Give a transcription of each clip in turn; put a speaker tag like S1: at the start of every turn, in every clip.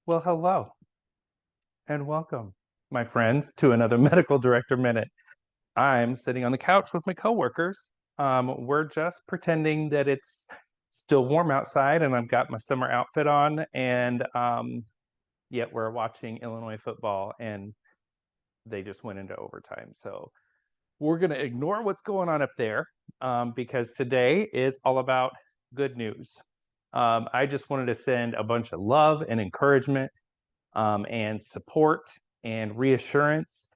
S1: Well, hello and welcome, my friends, to another Medical Director Minute. I'm sitting on the couch with my coworkers. We're just pretending that it's still warm outside and I've got my summer outfit on, and yet we're watching Illinois football and they just went into overtime. So we're going to ignore what's going on up there because today is all about good news. I just wanted to send a bunch of love and encouragement and support and reassurance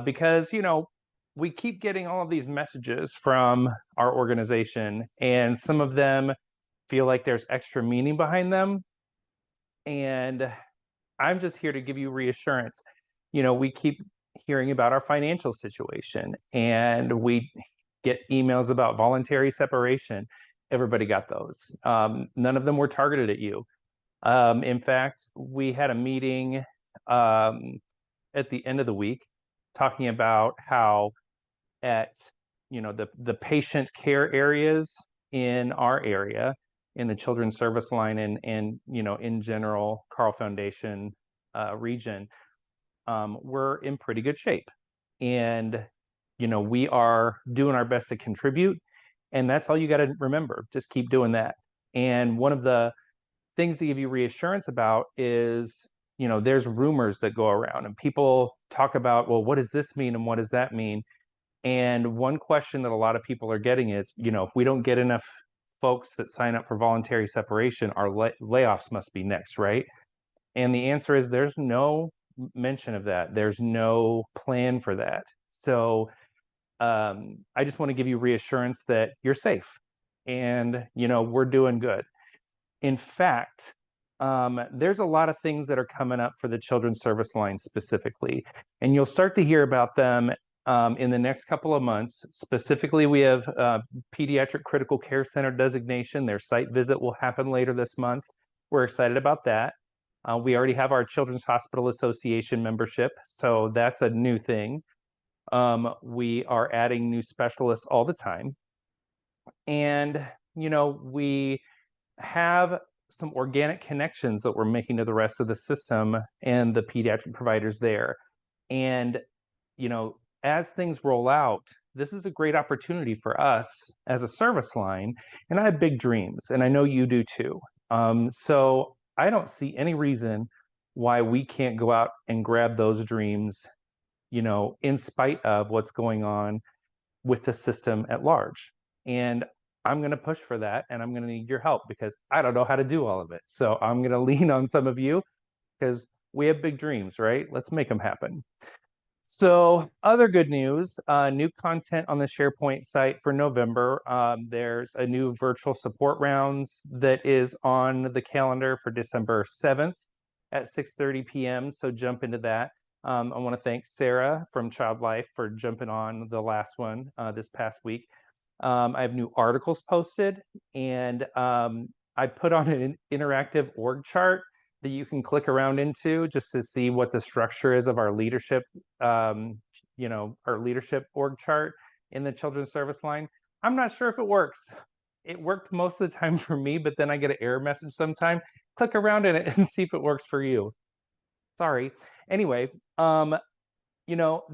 S1: because, we keep getting all of these messages from our organization, and some of them feel like there's extra meaning behind them. And I'm just here to give you reassurance. We keep hearing about our financial situation, and we get emails about voluntary separation. Everybody got those. None of them were targeted at you. In fact, we had a meeting at the end of the week talking about how at the patient care areas in our area, in the Children's Service Line, and in general Carle Foundation region, we're in pretty good shape, and we are doing our best to contribute, and that's all you got to remember. Just keep doing that. And one of the things to give you reassurance about is, there's rumors that go around and people talk about, well, what does this mean and what does that mean? And one question that a lot of people are getting is, if we don't get enough folks that sign up for voluntary separation, our layoffs must be next, right? And the answer is there's no mention of that. There's no plan for that. So I just want to give you reassurance that you're safe and, we're doing good. In fact, there's a lot of things that are coming up for the Children's Service Line specifically, and you'll start to hear about them in the next couple of months. Specifically, we have Pediatric Critical Care Center designation. Their site visit will happen later this month. We're excited about that. We already have our Children's Hospital Association membership, so that's a new thing. We are adding new specialists all the time. And, we have some organic connections that we're making to the rest of the system and the pediatric providers there. And, as things roll out, this is a great opportunity for us as a service line. And I have big dreams, and I know you do too. So I don't see any reason why we can't go out and grab those dreams, in spite of what's going on with the system at large. And I'm going to push for that, and I'm going to need your help because I don't know how to do all of it. So I'm going to lean on some of you because we have big dreams, right? Let's make them happen. So other good news, new content on the SharePoint site for November. There's a new virtual support rounds that is on the calendar for December 7th at 6:30 p.m. So jump into that. I want to thank Sarah from Child Life for jumping on the last one this past week. I have new articles posted, and I put on an interactive org chart that you can click around into just to see what the structure is of our leadership, our leadership org chart in the Children's Service Line. I'm not sure if it works. It worked most of the time for me, but then I get an error message sometime. Click around in it and see if it works for you. Sorry. Anyway, the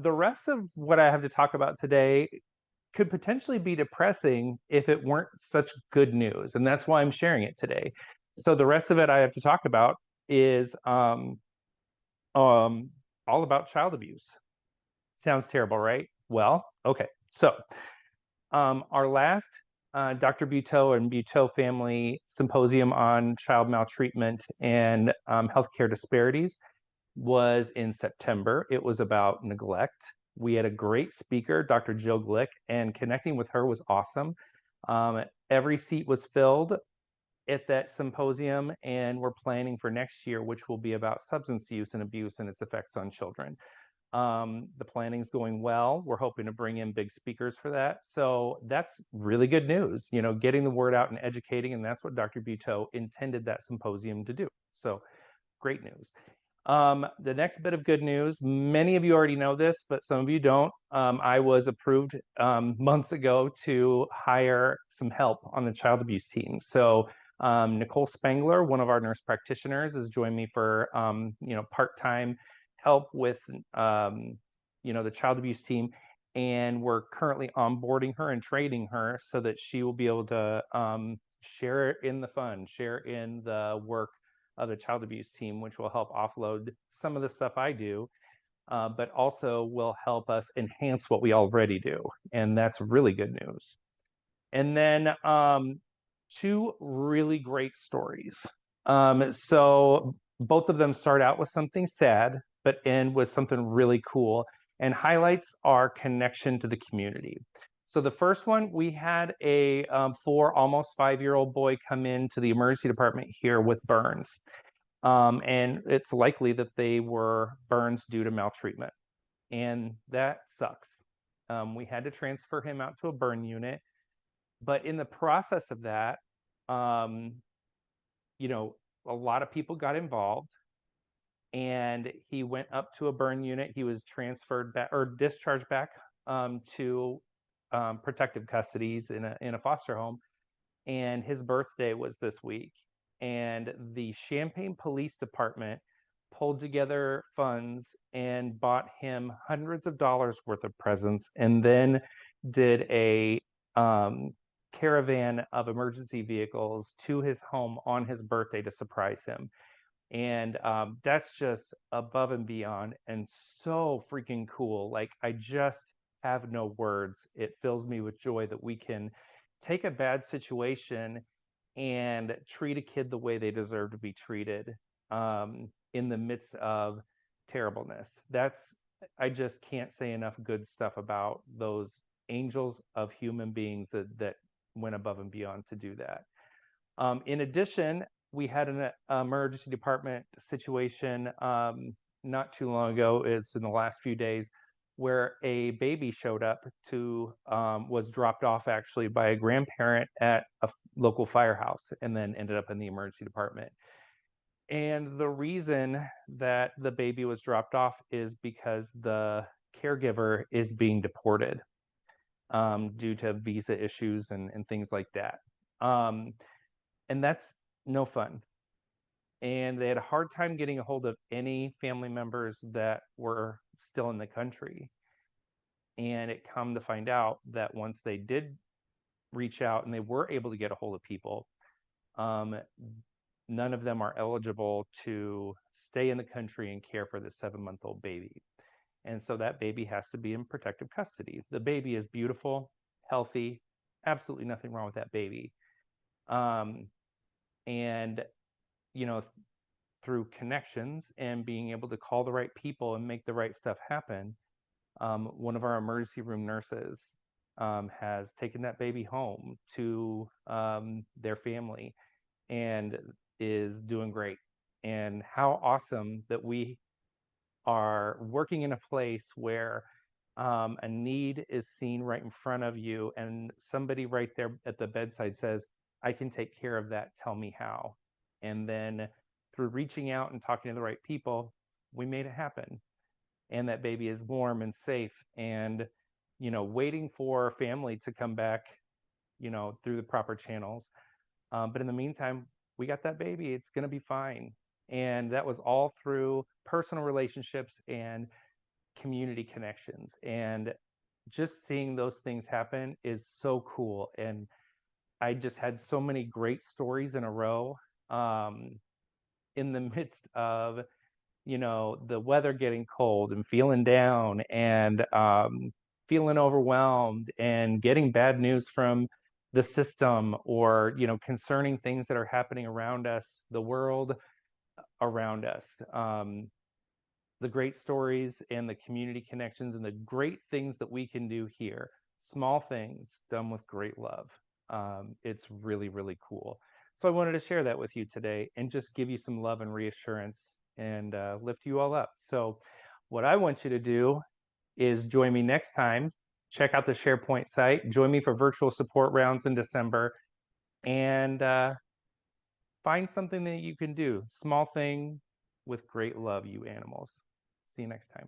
S1: rest of what I have to talk about today could potentially be depressing if it weren't such good news, and that's why I'm sharing it today. So the rest of it I have to talk about is all about child abuse. Sounds terrible, right? Well, okay. So our last Dr. Buteau and Buteau Family Symposium on Child Maltreatment and Healthcare Disparities was in September. It was about neglect. We had a great speaker, Dr. Jill Glick, and connecting with her was awesome. Every seat was filled at that symposium, and we're planning for next year, which will be about substance use and abuse and its effects on children. The planning's going well. We're hoping to bring in big speakers for that. So that's really good news, getting the word out and educating, and that's what Dr. Buteau intended that symposium to do. So great news. The next bit of good news, many of you already know this, but some of you don't. I was approved months ago to hire some help on the child abuse team. So Nicole Spangler, one of our nurse practitioners, has joined me for part-time help with the child abuse team, and we're currently onboarding her and training her so that she will be able to share in the fun, share in the work of the child abuse team, which will help offload some of the stuff I do, but also will help us enhance what we already do, and that's really good news. And then two really great stories. So both of them start out with something sad, but end with something really cool and highlights our connection to the community. So the first one, we had a almost 5-year-old boy come into the emergency department here with burns. And it's likely that they were burns due to maltreatment. And that sucks. We had to transfer him out to a burn unit. But in the process of that, a lot of people got involved, and he went up to a burn unit. He was transferred back or discharged back to protective custodies in a foster home. And his birthday was this week. And the Champaign Police Department pulled together funds and bought him hundreds of dollars worth of presents, and then did a caravan of emergency vehicles to his home on his birthday to surprise him. And that's just above and beyond and so freaking cool. Like, I just have no words. It fills me with joy that we can take a bad situation and treat a kid the way they deserve to be treated in the midst of terribleness. I just can't say enough good stuff about those angels of human beings that went above and beyond to do that. In addition, we had an emergency department situation not too long ago. It's in the last few days, where a baby showed up was dropped off actually by a grandparent at a local firehouse, and then ended up in the emergency department. And the reason that the baby was dropped off is because the caregiver is being deported due to visa issues and things like that. And that's no fun. And they had a hard time getting a hold of any family members that were still in the country. And it come to find out that once they did reach out and they were able to get a hold of people, none of them are eligible to stay in the country and care for the 7-month-old baby. And so that baby has to be in protective custody. The baby is beautiful, healthy, absolutely nothing wrong with that baby. And through connections and being able to call the right people and make the right stuff happen, one of our emergency room nurses has taken that baby home to their family and is doing great. And how awesome that we are working in a place where a need is seen right in front of you, and somebody right there at the bedside says, I can take care of that, tell me how. And then through reaching out and talking to the right people, we made it happen. And that baby is warm and safe, and waiting for family to come back through the proper channels. But in the meantime, we got that baby. It's going to be fine. And that was all through personal relationships and community connections. And just seeing those things happen is so cool. And I just had so many great stories in a row in the midst of the weather getting cold and feeling down and feeling overwhelmed and getting bad news from the system, or concerning things that are happening around us, the world around us. The great stories and the community connections and the great things that we can do here, small things done with great love. It's really, really cool. So I wanted to share that with you today and just give you some love and reassurance and lift you all up. So what I want you to do is join me next time. Check out the SharePoint site. Join me for virtual support rounds in December, and find something that you can do. Small thing with great love, you animals. See you next time.